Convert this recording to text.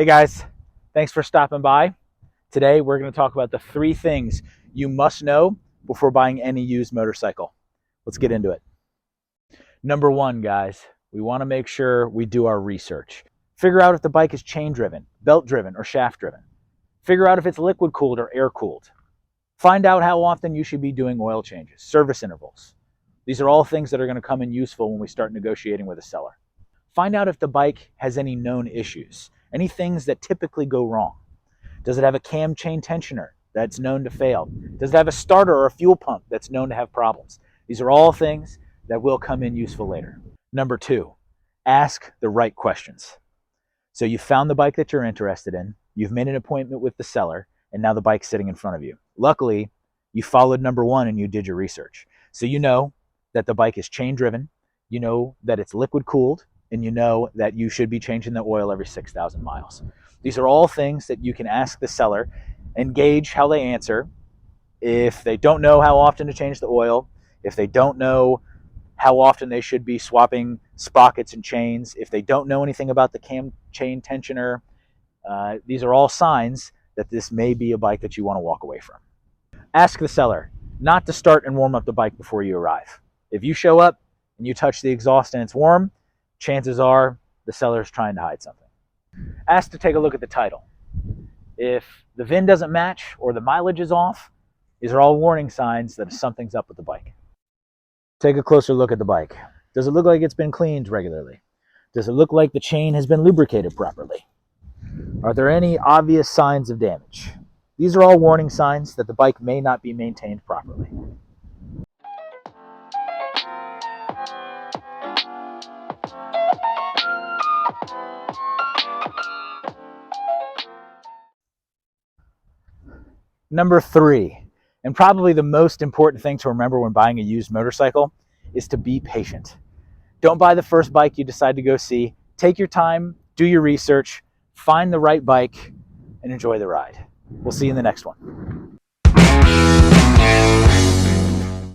Hey guys, thanks for stopping by. Today we're going to talk about the 3 things you must know before buying any used motorcycle. Let's get into it. Number 1, guys, we want to make sure we do our research. Figure out if the bike is chain driven, belt driven, or shaft driven. Figure out if it's liquid cooled or air cooled. Find out how often you should be doing oil changes, service intervals. These are all things that are going to come in useful when we start negotiating with a seller. Find out if the bike has any known issues, any things that typically go wrong. Does it have a cam chain tensioner that's known to fail? Does it have a starter or a fuel pump that's known to have problems? These are all things that will come in useful later. Number 2, ask the right questions. So you found the bike that you're interested in, you've made an appointment with the seller, and now the bike's sitting in front of you. Luckily, you followed number 1 and you did your research. So you know that the bike is chain driven, you know that it's liquid cooled, and you know that you should be changing the oil every 6,000 miles. These are all things that you can ask the seller and gauge how they answer. If they don't know how often to change the oil, if they don't know how often they should be swapping sprockets and chains, if they don't know anything about the cam chain tensioner, these are all signs that this may be a bike that you want to walk away from. Ask the seller not to start and warm up the bike before you arrive. If you show up and you touch the exhaust and it's warm, chances are the seller is trying to hide something. Ask to take a look at the title. If the VIN doesn't match or the mileage is off, these are all warning signs that something's up with the bike. Take a closer look at the bike. Does it look like it's been cleaned regularly? Does it look like the chain has been lubricated properly? Are there any obvious signs of damage? These are all warning signs that the bike may not be maintained properly. Number 3, and probably the most important thing to remember when buying a used motorcycle, is to be patient. Don't buy the first bike you decide to go see. Take your time, do your research, find the right bike, and enjoy the ride. We'll see you in the next one.